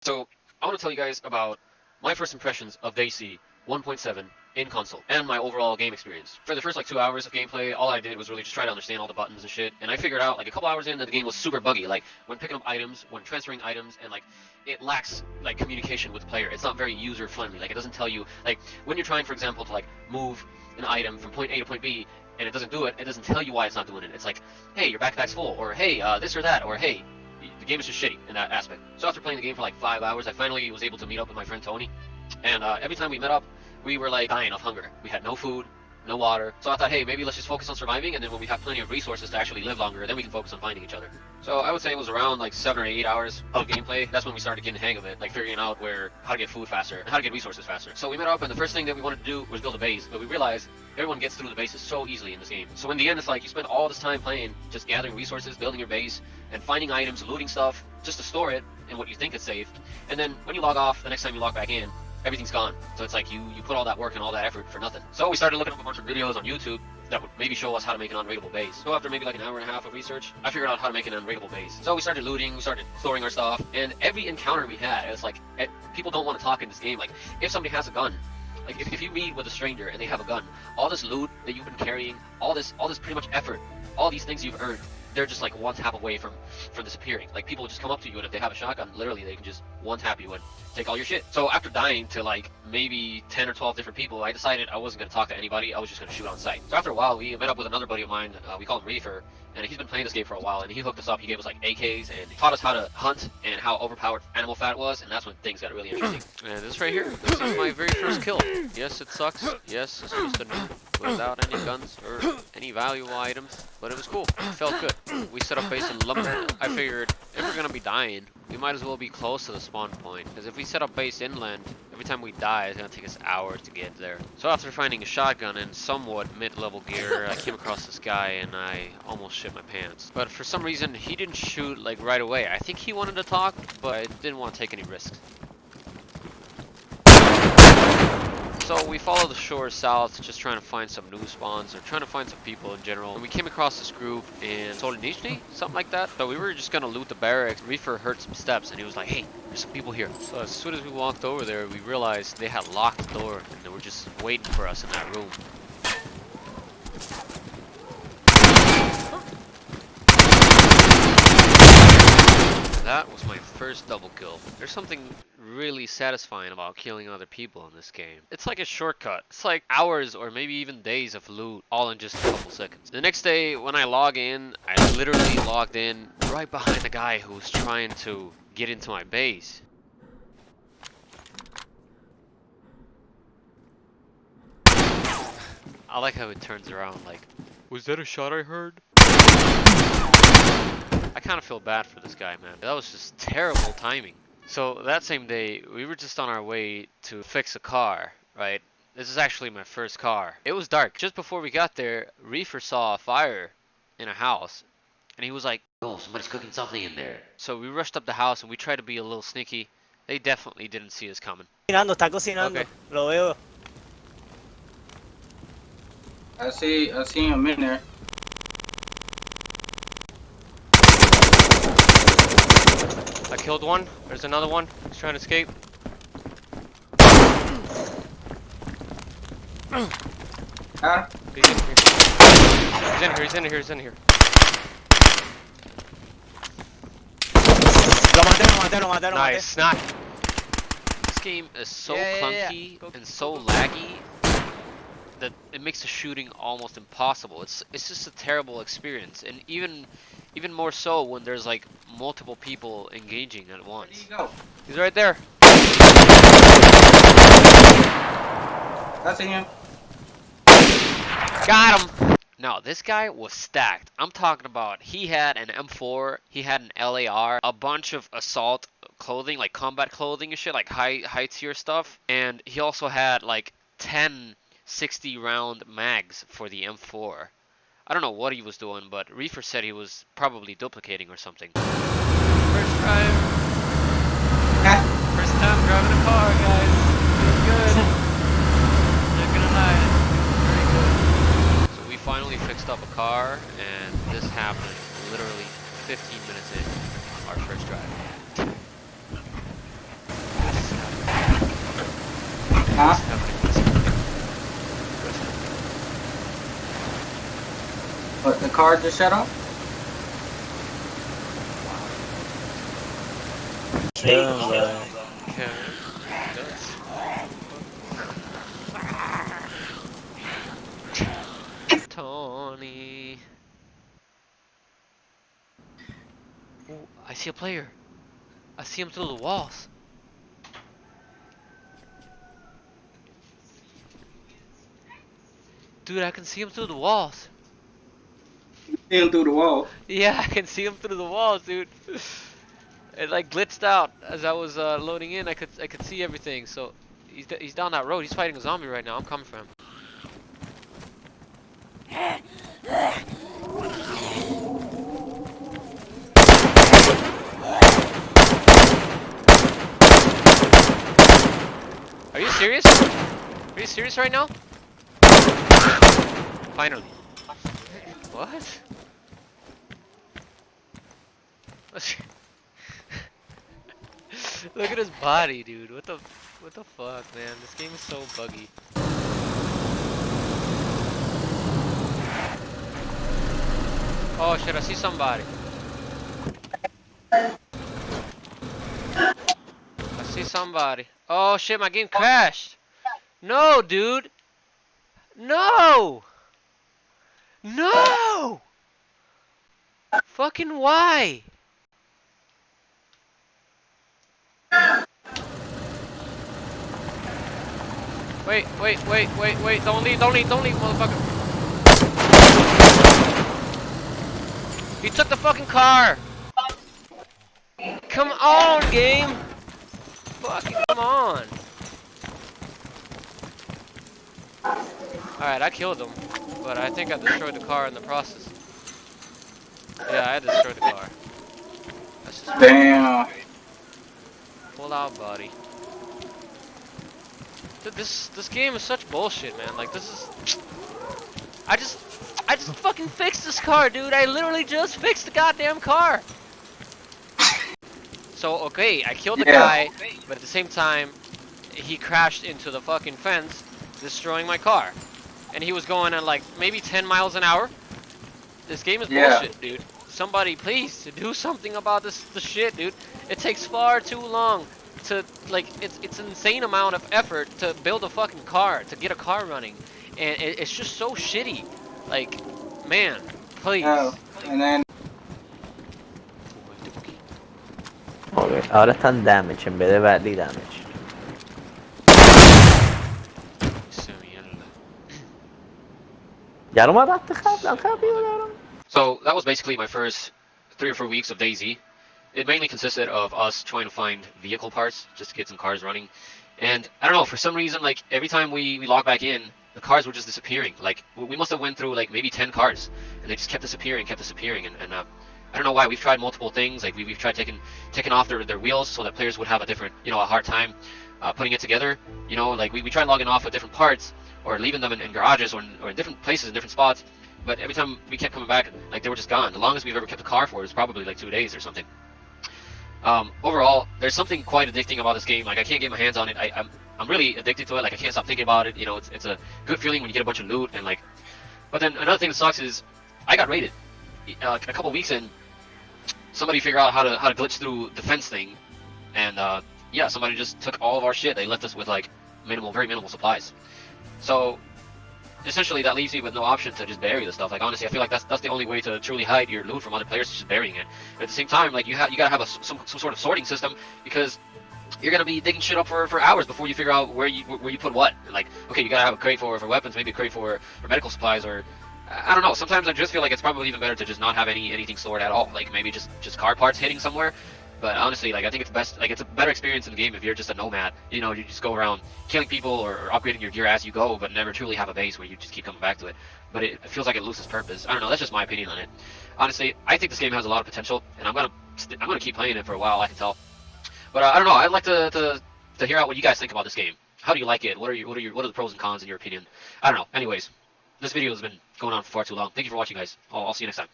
So I want to tell you guys about my first impressions of DayZ 1.7 in console and my overall game experience. For the first like 2 hours of gameplay, all I did was really just try to understand all the buttons and shit. And I figured out like a couple hours in that the game was super buggy. Like when picking up items, when transferring items, and like it lacks like communication with the player. It's not very user friendly. Like it doesn't tell you like when you're trying, for example, to like move an item from point A to point B, and it doesn't do it. It doesn't tell you why it's not doing it. It's like, hey, your backpack's full, or hey, this or that, or hey, the game is just shitty in that aspect. So after playing the game for like 5 hours, I finally was able to meet up with my friend Tony. And every time we met up, we were like dying of hunger. We had no food, no water. So I thought, hey, maybe let's just focus on surviving, and then when we have plenty of resources to actually live longer, then we can focus on finding each other. So I would say it was around like 7 or 8 hours of gameplay. That's when we started getting the hang of it, like figuring out how to get food faster and how to get resources faster. So we met up, and the first thing that we wanted to do was build a base, but we realized everyone gets through the bases so easily in this game. So in the end, it's like you spend all this time playing, just gathering resources, building your base, and finding items, looting stuff, just to store it in what you think is safe. And then when you log off, the next time you log back in, everything's gone. So it's like you put all that work and all that effort for nothing. So we started looking up a bunch of videos on YouTube that would maybe show us how to make an unraidable base. So after maybe like an hour and a half of research, I figured out how to make an unraidable base. So we started looting, we started storing our stuff, and every encounter we had, it's like, people don't want to talk in this game. Like, if somebody has a gun, like if you meet with a stranger and they have a gun, all this loot that you've been carrying, all this pretty much effort, all these things you've earned, they're just like one tap away from disappearing. Like people just come up to you, and if they have a shotgun, literally they can just one tap you and take all your shit. So after dying to like maybe 10 or 12 different people, I decided I wasn't gonna talk to anybody. I was just gonna shoot on sight. So after a while, we met up with another buddy of mine. We call him Reefer, and he's been playing this game for a while. And he hooked us up. He gave us like AKs and taught us how to hunt and how overpowered animal fat was. And that's when things got really interesting. And this right here, this is my very first kill. Yes, it sucks. Yes, it's just a noob without any guns or any valuable items, but it was cool. It felt good. We set up base in lumber. I figured if we're gonna be dying, we might as well be close to the spawn point, because if we set up base inland, every time we die, it's gonna take us hours to get there. So after finding a shotgun in somewhat mid-level gear, I came across this guy and I almost shit my pants. But for some reason, he didn't shoot like right away. I think he wanted to talk, but I didn't want to take any risks. So we followed the shore south, just trying to find some new spawns, or trying to find some people in general. And we came across this group in Solinichny, something like that. So we were just gonna loot the barracks. Reefer heard some steps, and he was like, hey, there's some people here. So as soon as we walked over there, we realized they had locked the door, and they were just waiting for us in that room. That was my first double kill. There's something really satisfying about killing other people in this game. It's like a shortcut. It's like hours or maybe even days of loot all in just a couple seconds. The next day when I log in, I literally logged in right behind the guy who was trying to get into my base. I like how it turns around like, was that a shot I heard? I kind of feel bad for this guy, man. That was just terrible timing. So that same day, we were just on our way to fix a car, right? This is actually my first car. It was dark. Just before we got there, Reefer saw a fire in a house, and he was like, oh, somebody's cooking something in there. So we rushed up the house, and we tried to be a little sneaky. They definitely didn't see us coming. Está cocinando. Okay. Lo veo. I see him in there. I killed one. There's another one. He's trying to escape. Huh? He's in here. He's in here. He's in here. Lo maté. Nice. Knock. This game is so clunky and so laggy that it makes the shooting almost impossible. It's just a terrible experience, and even more so when there's like multiple people engaging at once. Where do you go? He's right there. I see him. Got him. Now this guy was stacked. I'm talking about he had an M4, he had an LAR, a bunch of assault clothing, like combat clothing and shit, like high tier stuff, and he also had like 10 60 round mags for the M4. I don't know what he was doing, but Reefer said he was probably duplicating or something. First drive. First time driving a car, guys. Feels good. Not gonna lie. Very good. So we finally fixed up a car, and this happened literally 15 minutes in on our first drive. Huh? What's happening? What's happening? What's happening? What, the car just shut off? Chilling, bro. Okay. That's Tony. Ooh, I see a player. I see him through the walls. Dude, I can see him through the walls. See him through the wall. Yeah, I can see him through the walls, dude. It like glitched out as I was loading in. I could see everything. So he's down that road. He's fighting a zombie right now. I'm coming for him. Are you serious? Are you serious right now? Finally. What? Look at his body, dude. What the fuck, man? This game is so buggy. Oh shit, I see somebody. I see somebody. Oh shit, my game crashed. No, dude. No! No! Fucking why? Wait, don't leave, motherfucker. He took the fucking car! Come on, game! Fucking come on! Alright, I killed him, but I think I destroyed the car in the process. Yeah, I destroyed the car. That's just Damn. pull out, buddy. Dude, this game is such bullshit, man. Like, this is... I just fucking fixed this car, dude. I literally just fixed the goddamn car. So, okay, I killed the guy, but at the same time, he crashed into the fucking fence, destroying my car. And he was going at like maybe 10 miles an hour. This game is bullshit, dude. Somebody, please, do something about this shit, dude. It takes far too long to, like, it's an insane amount of effort to build a fucking car, to get a car running. And it's just so shitty. Like, man, please. Oh, and then Ok, ahora está en damage en vez de badly damage. ¿Ya lo mataste, tan rápido, cabrón? So that was basically my first 3 or 4 weeks of DayZ. It mainly consisted of us trying to find vehicle parts just to get some cars running. And I don't know, for some reason, like every time we log back in, the cars were just disappearing. Like we must have went through like maybe 10 cars, and they just kept disappearing. And I don't know why. We've tried multiple things. Like we've tried taking off their wheels so that players would have a different, a hard time putting it together. Like we tried logging off with different parts or leaving them in garages or in different places, in different spots. But every time we kept coming back, like they were just gone. The longest we've ever kept a car for is probably like 2 days or something. Overall, there's something quite addicting about this game. Like I can't get my hands on it. I'm really addicted to it. Like I can't stop thinking about it. It's a good feeling when you get a bunch of loot and like. But then another thing that sucks is I got raided. A couple weeks in, somebody figured out how to glitch through the fence thing, and yeah, somebody just took all of our shit. They left us with like very minimal supplies. So essentially, that leaves me with no option to just bury the stuff. Like honestly, I feel like that's the only way to truly hide your loot from other players, is just burying it. But at the same time, like you gotta have some sort of sorting system, because you're gonna be digging shit up for hours before you figure out where you put what. Like, okay, you gotta have a crate for weapons, maybe a crate for medical supplies, or I don't know. Sometimes I just feel like it's probably even better to just not have anything stored at all. Like maybe just car parts hitting somewhere. But honestly, like I think it's best. Like it's a better experience in the game if you're just a nomad. You just go around killing people or upgrading your gear as you go, but never truly have a base where you just keep coming back to it. But it feels like it loses purpose. I don't know. That's just my opinion on it. Honestly, I think this game has a lot of potential, and I'm gonna keep playing it for a while. I can tell. But I don't know. I'd like to hear out what you guys think about this game. How do you like it? What are the pros and cons in your opinion? I don't know. Anyways, this video has been going on for far too long. Thank you for watching, guys. I'll see you next time.